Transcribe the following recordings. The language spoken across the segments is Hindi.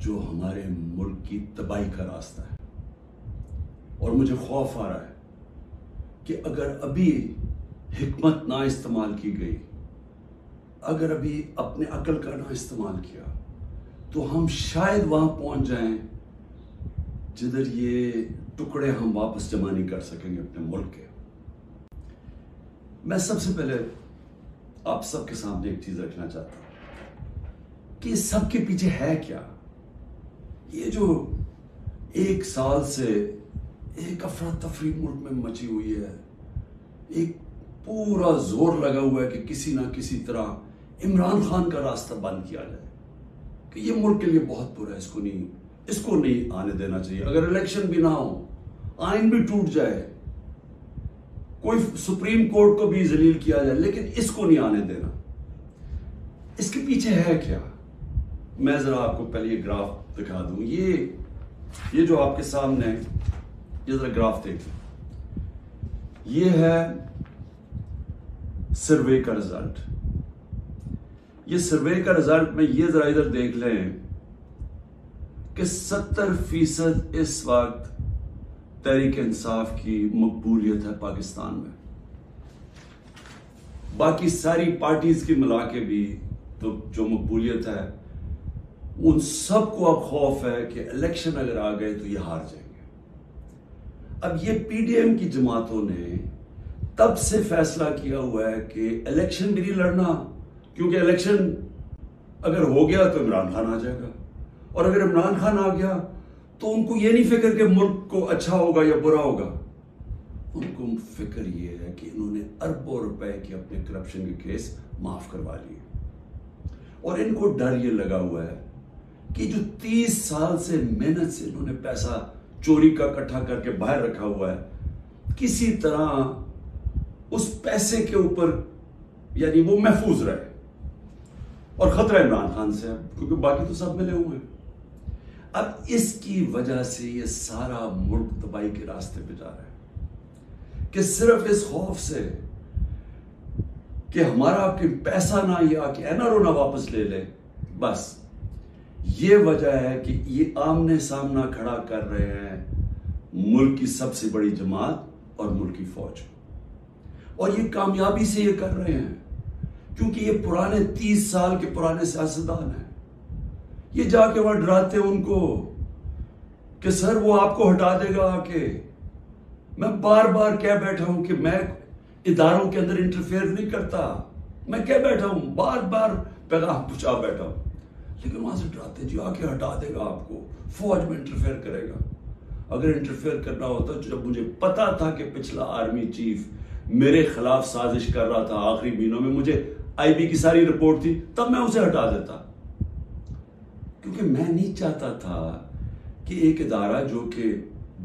जो हमारे मुल्क की तबाही का रास्ता है। और मुझे खौफ आ रहा है कि अगर अभी हिकमत ना इस्तेमाल की गई, अगर अभी अपने अकल का ना इस्तेमाल किया, तो हम शायद वहां पहुंच जाएं जिधर ये टुकड़े हम वापस जमा नहीं कर सकेंगे अपने मुल्क के। मैं सबसे पहले आप सबके सामने एक चीज रखना चाहता हूं कि इस सब के पीछे है क्या। ये जो एक साल से एक अफरा तफरी मुल्क में मची हुई है, एक पूरा जोर लगा हुआ है कि किसी ना किसी तरह इमरान खान का रास्ता बंद किया जाए, कि ये मुल्क के लिए बहुत बुरा है, इसको नहीं आने देना चाहिए। अगर इलेक्शन भी ना हो, आइन भी टूट जाए, कोई सुप्रीम कोर्ट को भी जलील किया जाए, लेकिन इसको नहीं आने देना। इसके पीछे है क्या? मैं जरा आपको पहले ये ग्राफ दिखा दूं। ये जो आपके सामने है, ये जरा ग्राफ देखिए। ये है सर्वे का रिजल्ट। ये सर्वे का रिजल्ट में ये जरा इधर देख लें कि 70% इस वक्त तहरीक इंसाफ की मकबूलियत है पाकिस्तान में। बाकी सारी पार्टीज की मिला के भी तो जो मकबूलियत है, उन सबको अब खौफ है कि इलेक्शन अगर आ गए तो ये हार जाएंगे। अब ये पीडीएम की जमातों ने तब से फैसला किया हुआ है कि इलेक्शन भी नहीं लड़ना, क्योंकि इलेक्शन अगर हो गया तो इमरान खान आ जाएगा, और अगर इमरान खान आ गया तो उनको ये नहीं फिक्र कि मुल्क को अच्छा होगा या बुरा होगा। उनको फिक्र ये है कि इन्होंने अरबों रुपए के अपने करप्शन के केस माफ करवा लिए, और इनको डर ये लगा हुआ है कि जो 30 साल से मेहनत से इन्होंने पैसा चोरी का इकट्ठा करके बाहर रखा हुआ है, किसी तरह उस पैसे के ऊपर यानी वो महफूज रहे। और खतरा इमरान खान से है, क्योंकि बाकी तो सब मिले हुए हैं। अब इसकी वजह से ये सारा मुल्क तबाही के रास्ते पे जा रहा है, कि सिर्फ इस खौफ से कि हमारा आपके पैसा ना या कि एनआरओ ना वापस ले ले, बस ये वजह है कि ये आमने सामना खड़ा कर रहे हैं मुल्क की सबसे बड़ी जमात और मुल्क की फौज। और ये कामयाबी से ये कर रहे हैं क्योंकि ये पुराने 30 साल के पुराने सियासतदान हैं। ये जाके वहां डराते हैं उनको कि सर वो आपको हटा देगा आके। मैं बार बार कह बैठा हूं कि मैं इदारों के अंदर इंटरफेयर नहीं करता, मैं कह बैठा हूं, बार बार पैगाम पहुंचा बैठा हूं, लेकिन वहां से डराते जी आके हटा देगा आपको, फौज में इंटरफेयर करेगा। अगर इंटरफेयर करना होता, जब मुझे पता था कि पिछला आर्मी चीफ मेरे खिलाफ साजिश कर रहा था, आखिरी महीनों में मुझे आईबी की सारी रिपोर्ट थी, तब मैं उसे हटा देता, क्योंकि मैं नहीं चाहता था कि एक इदारा जो कि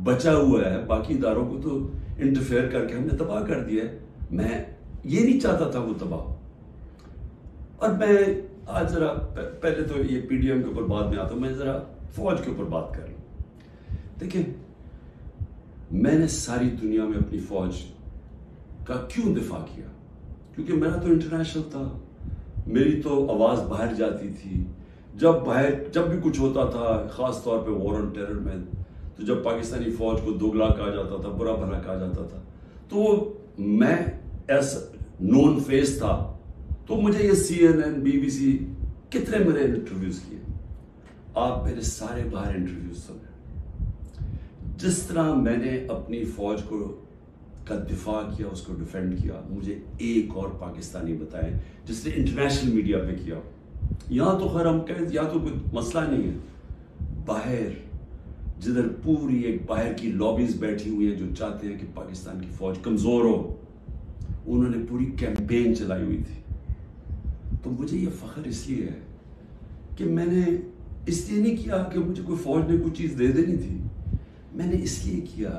बचा हुआ है, बाकी इदारों को तो इंटरफेयर करके हमने तबाह कर दिया है, मैं ये नहीं चाहता था वो तबाह। और मैं आज जरा पहले तो ये पीडीएम के ऊपर बाद में आता हूं, मैं जरा फौज के ऊपर बात कर लूं। देखिए, मैंने सारी दुनिया में अपनी फौज का क्यों दिफा किया? क्योंकि मेरा तो इंटरनेशनल था, मेरी तो आवाज बाहर जाती थी। जब भी कुछ होता था, खास तौर पे वॉर ऑन टेरर में, तो जब पाकिस्तानी फौज को दोगला कहा जाता था, बुरा भला कहा जाता था, तो मैं एज नोन फेस था, तो मुझे ये CNN, BBC कितने मेरे इंटरव्यूज किए। आप मेरे सारे बाहर इंटरव्यूज सुने। जिस तरह मैंने अपनी फौज का दिफा किया, उसको डिफेंड किया, मुझे एक और पाकिस्तानी बताएं जिसने इंटरनेशनल मीडिया पे किया। यहां तो खैर हम कहें, यहां तो कोई मसला नहीं है, बाहर जिधर पूरी एक बाहर की लॉबीज बैठी हुई है जो चाहते हैं कि पाकिस्तान की फौज कमजोर हो, उन्होंने पूरी कैंपेन चलाई हुई थी। तो मुझे ये फख्र इसलिए है कि मैंने इसलिए नहीं किया कि मुझे कोई फौज ने कोई चीज दे देनी थी, मैंने इसलिए किया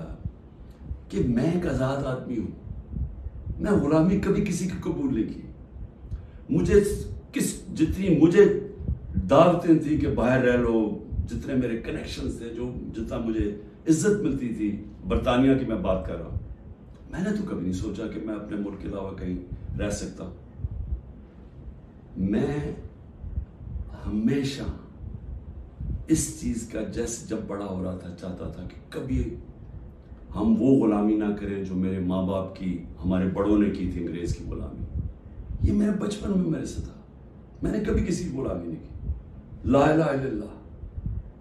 कि मैं एक आजाद आदमी हूं। मैं गुलामी कभी किसी की कबूल नहीं की। मुझे जितनी मुझे दावतें थी कि बाहर रह लो, जितने मेरे कनेक्शंस थे, जितना मुझे इज्जत मिलती थी, बरतानिया की मैं बात कर रहा हूं, मैंने तो कभी नहीं सोचा कि मैं अपने मुल्क के अलावा कहीं रह सकता। मैं हमेशा इस चीज का जैसे जब बड़ा हो रहा था चाहता था कि कभी हम वो गुलामी ना करें जो मेरे माँ बाप की, हमारे बड़ों ने की थी, अंग्रेज की गुलामी। ये मेरे बचपन में मेरे से था। मैंने कभी किसी की गुलामी नहीं की। ला इलाहा इल्लल्लाह,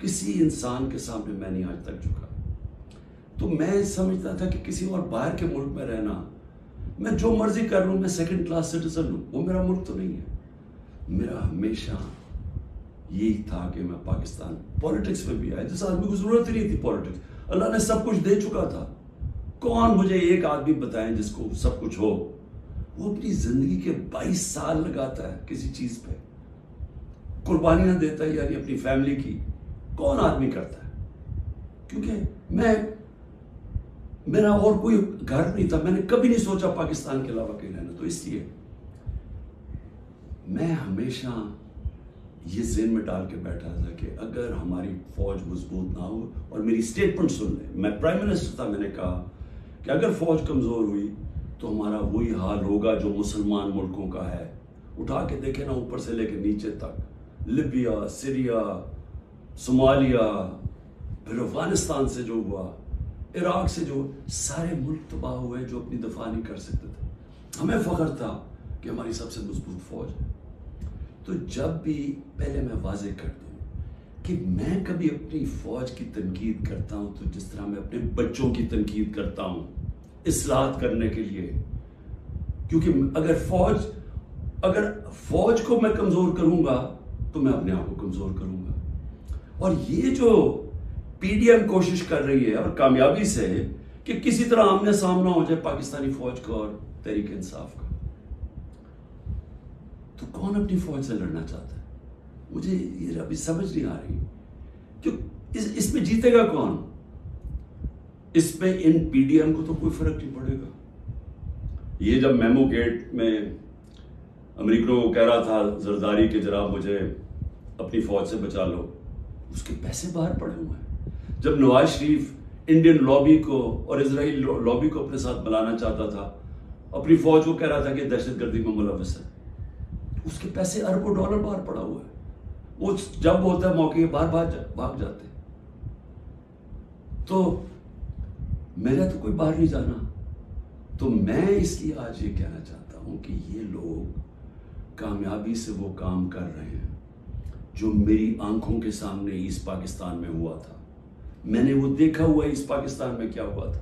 किसी इंसान के सामने मैं नहीं आज तक झुका। तो मैं समझता था कि किसी और बाहर के मुल्क में रहना, मैं जो मर्जी कर लूं, मैं सेकंड क्लास सिटीजन हूं, वो मेरा मुल्क तो नहीं है। मेरा हमेशा यही था कि मैं पाकिस्तान, पॉलिटिक्स में भी आया जिस आदमी को जरूरत ही नहीं थी पॉलिटिक्स, अल्लाह ने सब कुछ दे चुका था। कौन मुझे एक आदमी बताएं जिसको सब कुछ हो। वो अपनी जिंदगी के 22 साल लगाता है किसी चीज पे, कुर्बानियां देता है, यानी अपनी फैमिली की। कौन आदमी करता है? क्योंकि मेरा और कोई घर नहीं था, मैंने कभी नहीं सोचा पाकिस्तान के अलावा कहीं रहना। तो इसलिए मैं हमेशा ये ज़हन में डाल के बैठा था कि अगर हमारी फौज मजबूत ना हो, और मेरी स्टेटमेंट सुन ले, मैं प्राइम मिनिस्टर था, मैंने कहा कि अगर फौज कमजोर हुई तो हमारा वही हाल होगा जो मुसलमान मुल्कों का है। उठा के देखे ना, ऊपर से लेकर नीचे तक, लिबिया, सीरिया, सोमालिया, फिर अफगानिस्तान से जो हुआ, इराक से जो, सारे मुल्क तबाह हुए जो अपनी दफा नहीं कर सकते थे। हमें फख्र था कि हमारी सबसे मजबूत फौज है। तो जब भी, पहले मैं वाजे कर दूं कि मैं कभी अपनी फौज की तनकीद करता हूं तो जिस तरह मैं अपने बच्चों की तनकीद करता हूं, इस्लाहत करने के लिए। क्योंकि अगर फौज को मैं कमजोर करूंगा तो मैं अपने आप को कमजोर करूंगा। और ये जो पीडीएम कोशिश कर रही है, और कामयाबी से, कि किसी तरह आमने सामना हो जाए पाकिस्तानी फौज का और तहरीक इंसाफ का, तो कौन अपनी फौज से लड़ना चाहता है? मुझे ये अभी समझ नहीं आ रही। क्यों इसमें जीतेगा कौन? इसमें इन पीडीएम को तो कोई फर्क नहीं पड़ेगा। ये जब मेमो गेट में अमरीका को कह रहा था जरदारी के, जरा मुझे अपनी फौज से बचा लो, उसके पैसे बाहर पड़े हुए हैं। जब नवाज शरीफ इंडियन लॉबी को और इजराइल लॉबी को अपने साथ बुलाना चाहता था, अपनी फौज को कह रहा था कि दहशतगर्दी में मुलव्वस है, उसके पैसे अरबों डॉलर बाहर पड़ा हुआ है। वो जब होता है मौके बाहर भाग जाते। तो मेरा तो कोई बाहर नहीं जाना। तो मैं इसलिए आज ये कहना चाहता हूं कि ये लोग कामयाबी से वो काम कर रहे हैं जो मेरी आंखों के सामने ईस्ट पाकिस्तान में हुआ था। मैंने वो देखा हुआ ईस्ट पाकिस्तान में क्या हुआ था।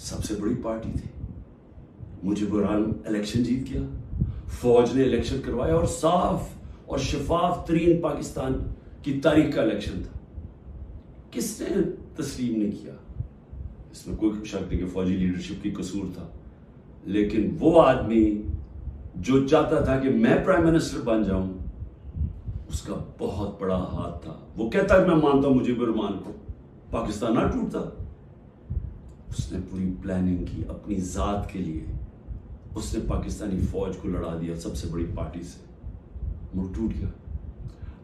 सबसे बड़ी पार्टी थी, मुजीबुर इलेक्शन जीत गया, फौज ने इलेक्शन करवाया, और साफ और शफाफ तरीन पाकिस्तान की तारीख का इलेक्शन था। किसने तस्लीम नहीं किया? इसमें कोई शक नहीं कि फौजी लीडरशिप की कसूर था। लेकिन वो आदमी जो चाहता था कि मैं प्राइम मिनिस्टर बन जाऊं, उसका बहुत बड़ा हाथ था। वो कहता है मैं मानता हूं मुजीबुर रहमान को, पाकिस्तान ना टूटता। उसने पूरी प्लानिंग की अपनी जात के लिए। उसने पाकिस्तानी फौज को लड़ा दिया सबसे बड़ी पार्टी से, मुल्क टूट गया।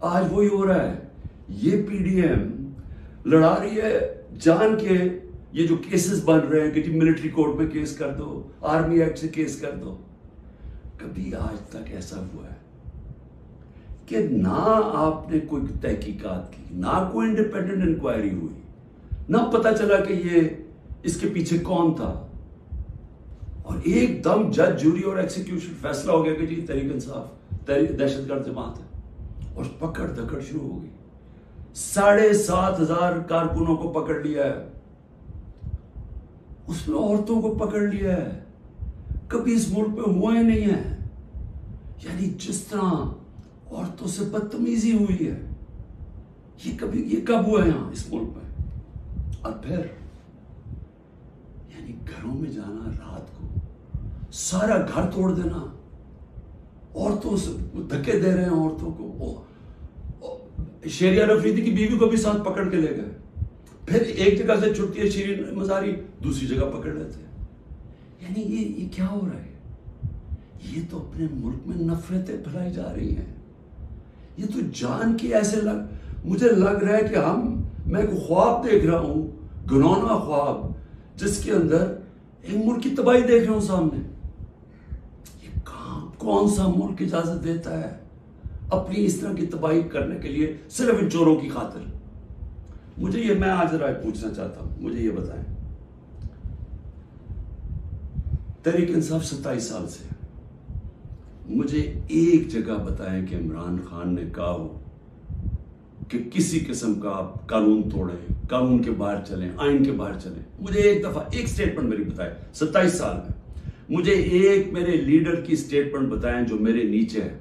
आज वही हो रहा है। ये पीडीएम लड़ा रही है जान के। ये जो केसेस बन रहे हैं कि जी मिलिट्री कोर्ट में केस कर दो, आर्मी एक्ट से केस कर दो, कभी आज तक ऐसा हुआ है कि ना आपने कोई तहकीकात की, ना कोई इंडिपेंडेंट इंक्वायरी हुई, ना पता चला कि ये इसके पीछे कौन था, और एकदम जज, जूरी और एग्जीक्यूशन फैसला हो गया कि जी तहरीक इंसाफ दहशतगर्द जमात है, और पकड़ धकड़ शुरू हो गई। 7,500 कारकुनों को पकड़ लिया है, उसमें औरतों को पकड़ लिया है। कभी इस मुल्क में हुआ ही नहीं है। यानी जिस तरह औरतों से बदतमीजी हुई है, ये कब हुआ है यहां इस मुल्क में? और फिर यानी घरों में जाना, रात को सारा घर तोड़ देना, औरतों से धक्के दे रहे हैं औरतों को। शेरिया अफरीदी की बीवी को भी साथ पकड़ के ले गए। फिर एक जगह से छुट्टी है शीरीन मजारी, दूसरी जगह पकड़ लेते हैं। यानी ये क्या हो रहा है? ये तो अपने मुल्क में नफरतें फैलाई जा रही हैं। ये तो जान के ऐसे मुझे लग रहा है कि मैं एक ख्वाब देख रहा हूं, घिनौना ख्वाब, जिसके अंदर एक मुल्क की तबाही देख रहा हूं सामने। ये कौन सा मुल्क इजाजत देता है अपनी इस तरह की तबाही करने के लिए, सिर्फ इन चोरों की खातिर। मैं आज जरा पूछना चाहता हूं, मुझे ये बताएं, तहरीक इंसाफ 27 साल से, मुझे एक जगह बताएं कि इमरान खान ने कहा हो कि किसी किस्म का आप कानून तोड़ें, कानून के बाहर चलें, आइन के बाहर चलें। मुझे एक दफा एक स्टेटमेंट मेरी बताएं 27 साल में, मुझे एक मेरे लीडर की स्टेटमेंट बताएं जो मेरे नीचे है,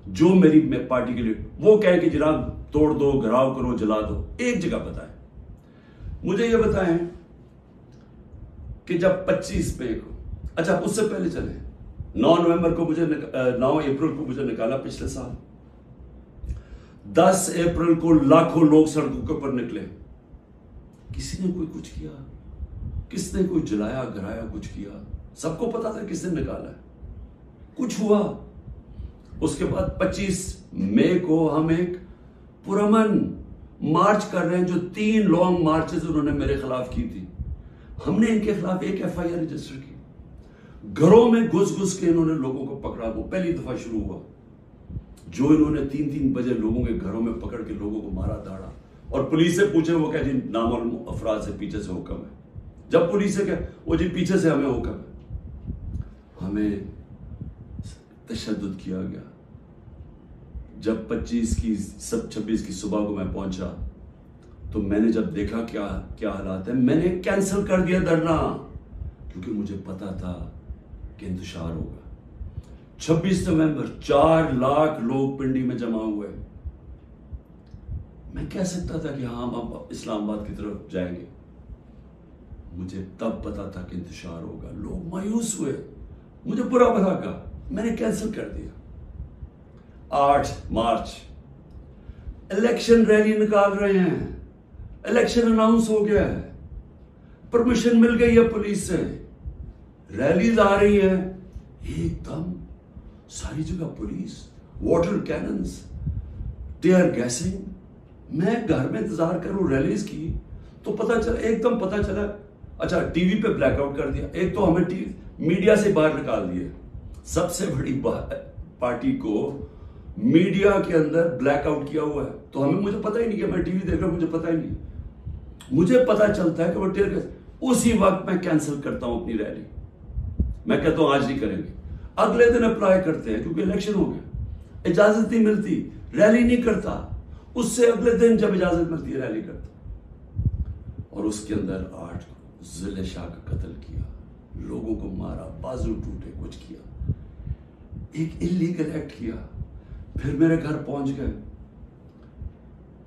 जो मेरी पार्टी के लिए वो कहे कि जनाब तोड़ दो, घराव करो, जला दो। एक जगह बताएं। मुझे ये बताएं कि जब 25 मई को, अच्छा उससे पहले चले, 9 नवंबर को मुझे 9 अप्रैल को मुझे निकाला पिछले साल, 10 अप्रैल को लाखों लोग सड़कों के ऊपर निकले, किसी ने कोई कुछ किया? किसने कोई जलाया, गिराया, कुछ किया? सबको पता था किसने निकाला है, कुछ हुआ? उसके बाद 25 मई को हम एक पुरअमन मार्च कर रहे हैं, जो 3 लॉन्ग मार्चेस उन्होंने मेरे खिलाफ की थी। हमने इनके खिलाफ एक FIR रजिस्टर की। घरों में घुस घुस के इन्होंने लोगों को पकड़ा, वो पहली दफा शुरू हुआ, जो इन्होंने 3-3 बजे लोगों के घरों में पकड़ के लोगों को मारा, दाड़ा। और पुलिस से पूछे, वो क्या जी नामालूम अफराद से पीछे से हुक्म है। जब पुलिस से क्या, वो जी पीछे से हमें हुक्म है। हमें तशद्दुद किया गया। जब 26 की सुबह को मैं पहुंचा, तो मैंने जब देखा क्या हालात है, मैंने कैंसिल कर दिया धरना, क्योंकि मुझे पता था कि इंतशार होगा। 26 नवंबर 4 लाख लोग पिंडी में जमा हुए। मैं कह सकता था कि हाँ, हम अब इस्लामाबाद की तरफ जाएंगे। मुझे तब पता था कि इंतशार होगा। लोग मायूस हुए, मुझे बुरा भला कहा, मैंने कैंसिल कर दिया। 8 मार्च इलेक्शन रैली निकाल रहे हैं, इलेक्शन अनाउंस हो गया है, परमिशन मिल गई है पुलिस से, रैलीज आ रही है, एकदम सारी जगह police, water cannons, tear gassing. मैं घर में इंतजार करूं रैलीज की, तो एकदम पता चला, अच्छा टीवी पे ब्लैकआउट कर दिया। एक तो हमें मीडिया से बाहर निकाल दिया, सबसे बड़ी पार्टी को मीडिया के अंदर ब्लैकआउट किया हुआ है, तो मुझे पता ही नहीं कि मैं टीवी देख रहा हूं, मुझे पता ही नहीं। मुझे पता चलता है कि वो टीयर गैस, उसी वक्त मैं कैंसिल करता हूं अपनी रैली। मैं कहता हूं आज नहीं करेंगे, अगले दिन अप्लाई करते हैं, क्योंकि इलेक्शन हो गया, इजाजत नहीं मिलती, रैली नहीं करता। उससे अगले दिन जब इजाजत मिलती है, रैली करता। और उसके अंदर 8 जिले शाह का कत्ल किया, लोगों को मारा, बाजू टूटे, कुछ किया, एक इलीगल एक्ट किया। फिर मेरे घर पहुंच गए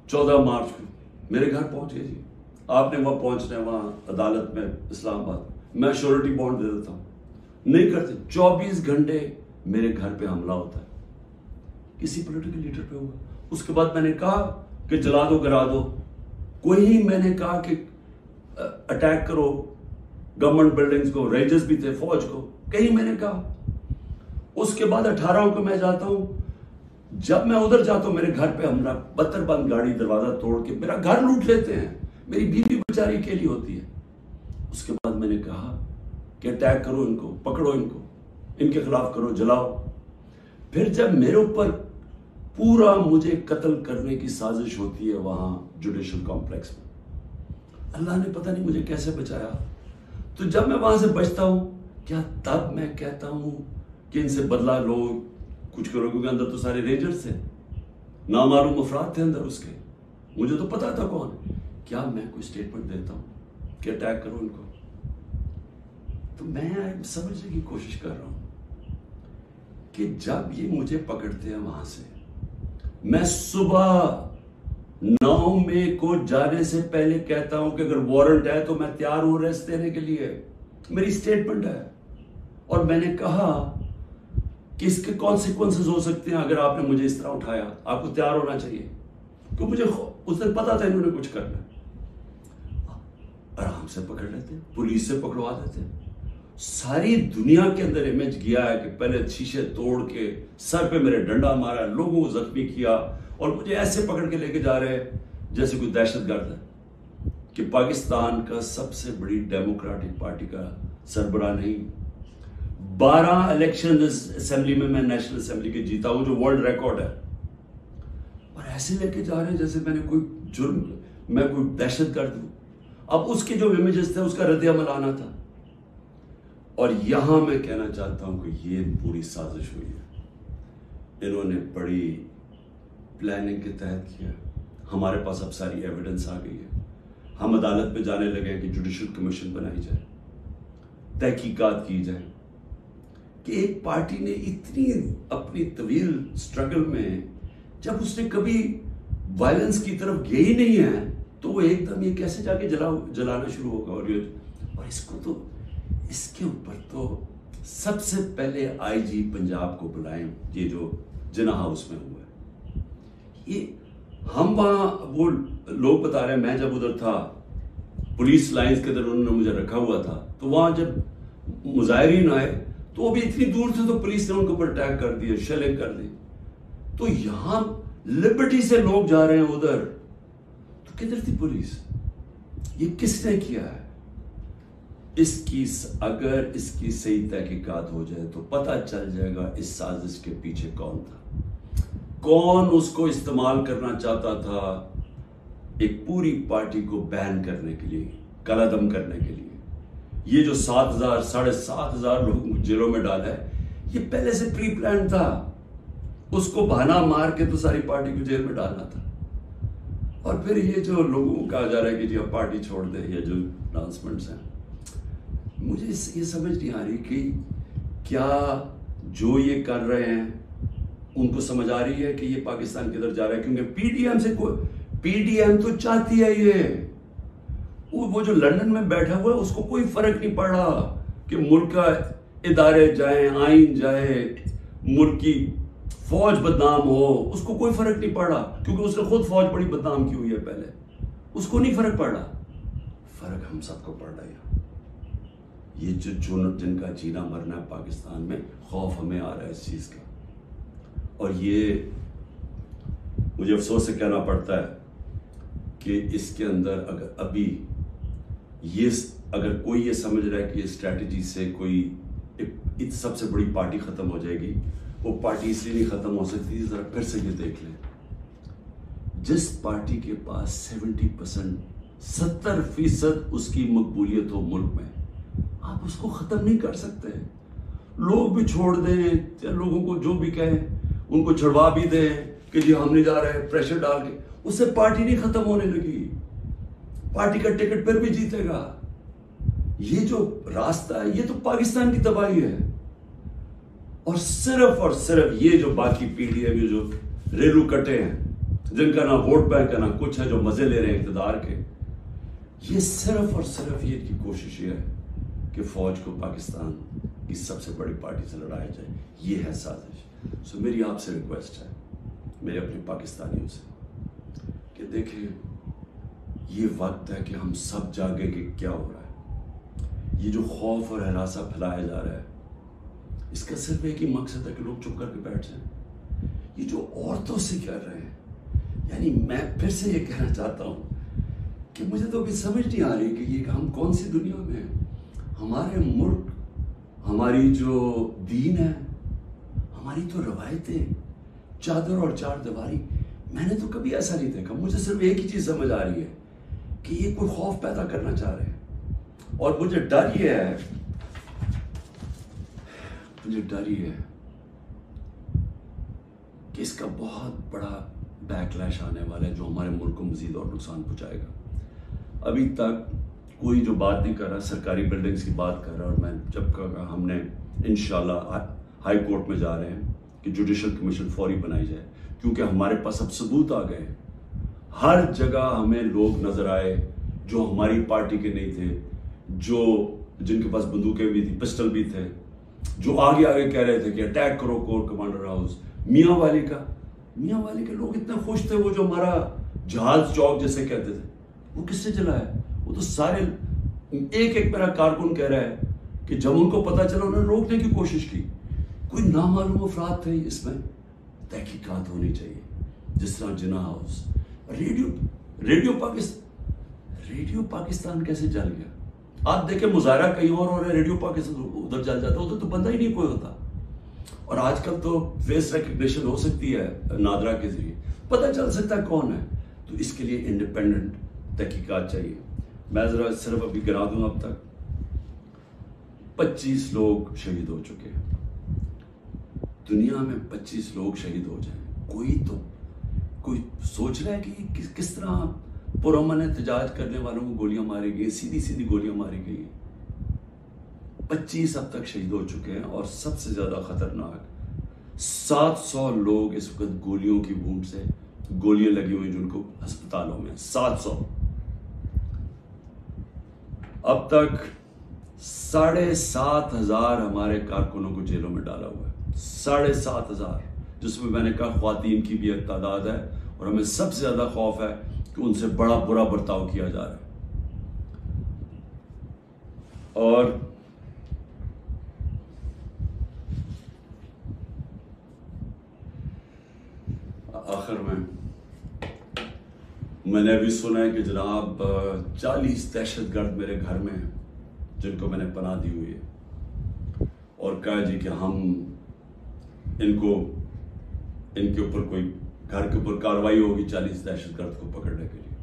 14 मार्च को मेरे घर पहुंच गए जी। आपने वहां पहुंचना है, वहां अदालत में इस्लामाबाद, मैं श्योरिटी बॉन्ड दे देता हूं, नहीं करते। 24 घंटे मेरे घर पे हमला होता है, किसी पॉलिटिकल लीडर पे हुआ। उसके बाद मैंने कहा कि जला दो, गिरा दो, कोई मैंने कहा कि अटैक करो गवर्नमेंट बिल्डिंग्स को, रेंजर्स भी थे, फौज को, कहीं मैंने कहा। उसके बाद 18 को मैं जाता हूं, जब मैं उधर जाता हूं मेरे घर पे हमला, बत्तरबंद गाड़ी दरवाजा तोड़ के मेरा घर लूट लेते हैं, मेरी बीवी बेचारी अकेली होती है। उसके बाद मैंने कहा कि अटैक करो इनको, पकड़ो इनको, इनके खिलाफ करो, जलाओ। फिर जब मेरे ऊपर पूरा मुझे कत्ल करने की साजिश होती है वहां जुडिशल कॉम्प्लेक्स में, अल्लाह ने पता नहीं मुझे कैसे बचाया। तो जब मैं वहां से बचता हूं, क्या तब मैं कहता हूं कि इनसे बदला लो, कुछ करो, क्योंकि अंदर तो सारे रेंजर्स थे, नामालूम अफराद थे अंदर उसके, मुझे तो पता था कौन है। क्या मैं कोई स्टेटमेंट देता हूं कि अटैक करो इनको? तो मैं समझने की कोशिश कर रहा हूं कि जब ये मुझे पकड़ते हैं वहां से, मैं सुबह 9 मई को जाने से पहले कहता हूं कि अगर वारंट है तो मैं तैयार हूं अरेस्ट देने के लिए, मेरी स्टेटमेंट है। और मैंने कहा कि इसके कॉन्सिक्वेंसेस हो सकते हैं अगर आपने मुझे इस तरह उठाया, आपको तैयार होना चाहिए, क्योंकि मुझे उस दिन पता था इन्होंने कुछ करना। आराम से पकड़ लेते, पुलिस से पकड़वा देते। सारी दुनिया के अंदर इमेज गया है कि पहले शीशे तोड़ के सर पे मेरे डंडा मारा, लोगों को जख्मी किया, और मुझे ऐसे पकड़ के लेके जा रहे हैं जैसे कोई दहशतगर्द है, कि पाकिस्तान का सबसे बड़ी डेमोक्रेटिक पार्टी का सरबराह नहीं। 12 इलेक्शन असेंबली में मैं नेशनल असेंबली के जीता हूं, जो वर्ल्ड रिकॉर्ड है। ऐसे लेके जा रहे हैं जैसे मैंने कोई जुर्म, मैं कोई दहशतगर्द हूं। अब उसके जो इमेजेस थे उसका रद्द-ए-अमल आना था। और यहां मैं कहना चाहता हूं कि ये पूरी साजिश हुई है, इन्होंने बड़ी प्लानिंग के तहत किया। हमारे पास अब सारी एविडेंस आ गई है, हम अदालत पे जाने लगे हैं कि जुडिशल कमीशन बनाई जाए, तहकीकात की जाए कि एक पार्टी ने इतनी अपनी तवील स्ट्रगल में, जब उसने कभी वायलेंस की तरफ गई ही नहीं है, तो वो एकदम ये कैसे जाके जलाना शुरू होगा। और इसको तो, इसके ऊपर तो सबसे पहले आईजी पंजाब को बुलाएं, ये जो जिना हाउस में हुआ है। ये हम वहां, वो लोग बता रहे हैं, मैं जब उधर था पुलिस लाइंस के अंदर उन्होंने मुझे रखा हुआ था, तो वहां जब मुजाहिरीन आए तो वो भी इतनी दूर थे तो पुलिस ने उनके ऊपर अटैक कर दिया, शेलिंग कर दी। तो यहां लिबर्टी से लोग जा रहे हैं उधर, तो किधर थी पुलिस? ये किसने किया है? अगर इसकी सही तहकीकात हो जाए तो पता चल जाएगा इस साजिश के पीछे कौन था, कौन उसको इस्तेमाल करना चाहता था एक पूरी पार्टी को बैन करने के लिए, कलादम करने के लिए। ये जो 7,000 7,500 लोग जेलों में डाला है, ये पहले से प्री प्लान था। उसको बहाना मार के तो सारी पार्टी को जेल में डालना था। और फिर ये जो लोगों को कहा जा रहा है कि जी अब पार्टी छोड़ दे, ये जो अनाउंसमेंट्स हैं, मुझे ये समझ नहीं आ रही कि क्या जो ये कर रहे हैं उनको समझ आ रही है कि ये पाकिस्तान किधर जा रहा है। क्योंकि पीडीएम तो चाहती है ये, वो जो लंदन में बैठा हुआ है उसको कोई फर्क नहीं पड़ रहा कि मुल्क का इदारे जाए, आइन जाए, मुल्क की फौज बदनाम हो, उसको कोई फर्क नहीं पड़ रहा, क्योंकि उसने खुद फौज बड़ी बदनाम की हुई है पहले, उसको नहीं फर्क पड़ रहा। फर्क हम सबको पड़ रहा है। ये जो जिनका जीना मरना है पाकिस्तान में, खौफ हमें आ रहा है इस चीज का। और ये मुझे अफसोस से कहना पड़ता है कि इसके अंदर अगर कोई ये समझ रहा है कि इस स्ट्रैटेजी से कोई एक सबसे बड़ी पार्टी खत्म हो जाएगी, वो पार्टी इसलिए नहीं खत्म हो सकती। जरा फिर से ये देख लें, जिस पार्टी के पास 70% उसकी मकबूलियत हो मुल्क में, आप उसको खत्म नहीं कर सकते। लोग भी छोड़ दें, लोगों को जो भी कहें उनको छुड़वा भी दें कि जी हम नहीं जा रहे, प्रेशर डाल के, उससे पार्टी नहीं खत्म होने लगी। पार्टी का टिकट फिर भी जीतेगा। ये जो रास्ता है, ये तो पाकिस्तान की तबाही है। और सिर्फ ये जो बाकी पीडीएम, ये जो रेलू कटे हैं, जिनका ना वोट बैंक है ना कुछ है, जो मजे ले रहे हैं इक़्तिदार के, ये सिर्फ ये इनकी कोशिश ये है कि फौज को पाकिस्तान की सबसे बड़ी पार्टी से लड़ाया जाए। ये है साजिश। सो मेरी आपसे रिक्वेस्ट है, मेरे अपने पाकिस्तानियों से, कि देखिए ये वक्त है कि हम सब जागे कि क्या हो रहा है। ये जो खौफ और हरासा फैलाया जा रहा है, इसका सिर्फ एक ही मकसद है कि लोग चुप करके बैठ जाएं। ये जो औरतों से कर रहे हैं, यानी मैं फिर से ये कहना चाहता हूं कि मुझे तो अभी समझ नहीं आ रही कि ये हम कौन सी दुनिया में हैं। हमारे मुल्क, हमारी जो दीन है, हमारी तो रवायतें, चादर और चार दीवारी, मैंने तो कभी ऐसा नहीं देखा। मुझे सिर्फ एक ही चीज समझ आ रही है कि ये कोई खौफ पैदा करना चाह रहे हैं। और मुझे डर ये है कि इसका बहुत बड़ा बैकलैश आने वाला है, जो हमारे मुल्क को मजीद और नुकसान पहुंचाएगा। अभी तक कोई जो बात नहीं कर रहा, सरकारी बिल्डिंग्स की बात कर रहा, और मैं जब कहा हमने इंशाल्लाह हाई कोर्ट में जा रहे हैं कि जुडिशल कमीशन फौरी बनाई जाए, क्योंकि हमारे पास अब सबूत आ गए। हर जगह हमें लोग नजर आए जो हमारी पार्टी के नहीं थे, जिनके पास बंदूकें भी थी, पिस्टल भी थे, जो आगे कह रहे थे कि अटैक करो कोर कमांडर हाउस। मियाँ वाली के लोग इतने खुश थे, वो जो हमारा जहाज चौक जैसे कहते थे, वो किससे जलाया? वो तो सारे एक मेरा कारकुन कह रहा है कि जब उनको पता चला उन्होंने रोकने की कोशिश की। कोई नामालूम अफराद थे इसमें। तहकीकात होनी चाहिए, जिस तरह जिना हाउस, रेडियो पाकिस्तान कैसे जल गया? आप देखें, मुजाहरा कहीं और हो रहा है, रेडियो पाकिस्तान उधर जल जाता है, उधर तो बंदा ही नहीं कोई होता। और आजकल तो फेस रिकग्निशन हो सकती है नादरा के जरिए, पता चल सकता है कौन है। तो इसके लिए इंडिपेंडेंट तहकीकात चाहिए। मैं जरा सिर्फ अभी गिरा दूं, अब तक 25 लोग शहीद हो चुके हैं। दुनिया में 25 लोग शहीद हो जाएं, कोई सोच रहा है कि किस तरह पुरअमन एहतजाज करने वालों को गोलियां मारी गई, सीधी सीधी गोलियां मारी गई हैं। 25 अब तक शहीद हो चुके हैं और सबसे ज्यादा खतरनाक 700 लोग इस वक्त गोलियों की बूंद से गोलियां लगी हुई जिनको अस्पतालों में 700। अब तक 7,500 हमारे कारकुनों को जेलों में डाला हुआ है, 7,500, जिसमें मैंने कहा ख्वातीन की भी एक तादाद है। और हमें सबसे ज्यादा खौफ है कि उनसे बड़ा बुरा बर्ताव किया जा रहा है। और आखिर में मैंने अभी सुना है कि जनाब 40 दहशतगर्द मेरे घर में हैं, जिनको मैंने पनाह दी हुई है, और कहा जी कि हम इनके ऊपर कोई घर के ऊपर कार्रवाई होगी 40 दहशतगर्द को पकड़ने के लिए।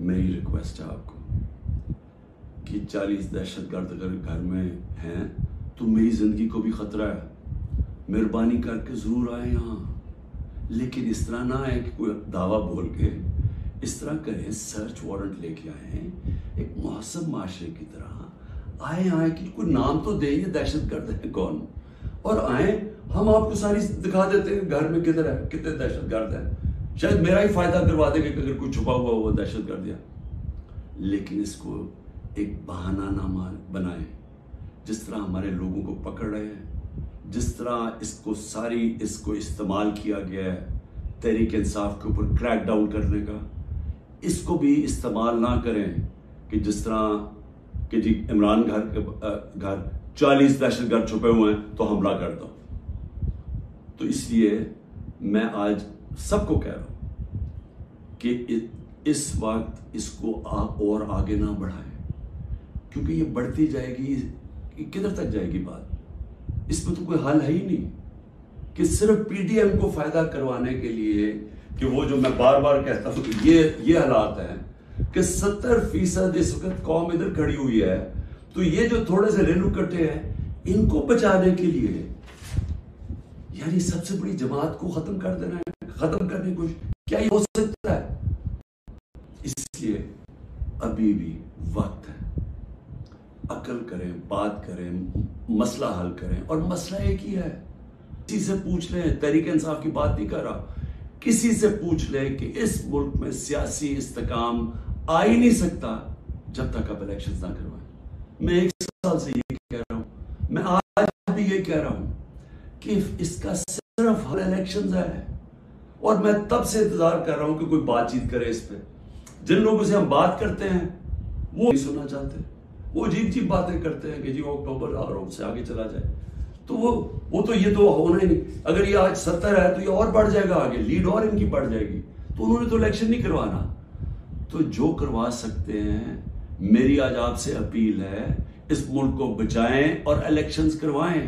मेरी रिक्वेस्ट है आपको कि 40 दहशतगर्द अगर घर में हैं तो मेरी जिंदगी को भी खतरा है। मेहरबानी करके जरूर आए यहाँ, लेकिन इस तरह ना आए कि कोई दावा बोल के, इस तरह करें सर्च वारंट लेके आए एक मुहस्सब माशरे की तरह आए कि कोई नाम तो दे, ये दहशतगर्द है कौन, और आए हम आपको सारी दिखा देते हैं घर में किधर है, कितने दहशतगर्द हैं। शायद मेरा ही फायदा करवा देंगे कि अगर कोई छुपा हुआ वो दहशतगर्द है। लेकिन इसको एक बहाना ना बनाए, जिस तरह हमारे लोगों को पकड़ रहे हैं, जिस तरह इसको इस्तेमाल किया गया है तहरीक इंसाफ के ऊपर क्रैक डाउन करने का, इसको भी इस्तेमाल ना करें कि जिस तरह कि जी इमरान घर 40 दहशतगर्द छुपे हुए हैं तो हमला कर दो। तो इसलिए मैं आज सबको कह रहा हूं कि इस वक्त इसको और आगे ना बढ़ाएं, क्योंकि ये बढ़ती जाएगी, किधर तक जाएगी बात। इसमें तो कोई हल है ही नहीं कि सिर्फ पीडीएम को फायदा करवाने के लिए, कि वो जो मैं बार बार कहता हूं कि ये हालात है कि 70% इस वक्त कौम इधर खड़ी हुई है, तो ये जो थोड़े से रेलू कट्टे हैं इनको बचाने के लिए यानी सबसे बड़ी जमात को खत्म कर देना है, खत्म करने की कोशिश, क्या ये हो सकता है? इसलिए अभी भी वक्त है, अकल करें, बात करें, मसला हल करें। और मसला एक ही है, किसी से पूछ लें, तहरीक इंसाफ की बात नहीं कर रहा, किसी से पूछ लें कि इस मुल्क में सियासी इस्तेकाम आ ही नहीं सकता जब तक आप इलेक्शन ना करवाएं। मैं 1 साल से ये कह रहा हूं, मैं आज भी ये कह रहा हूं कि इसका सिर्फ हल इलेक्शन है। और मैं तब से इंतजार कर रहा हूं कि कोई बातचीत करे इस पे। जिन लोगों से हम बात करते हैं वो नहीं सुनना चाहते, वो अजीब बातें करते हैं कि जी अक्टूबर और उससे आगे चला जाए। तो वो तो ये तो होना ही नहीं। अगर ये आज 70 है तो ये और बढ़ जाएगा आगे, लीड और इनकी बढ़ जाएगी। तो उन्होंने तो इलेक्शन नहीं करवाना। तो जो करवा सकते हैं, मेरी आज आपसे अपील है, इस मुल्क को बचाएं और इलेक्शंस करवाएं।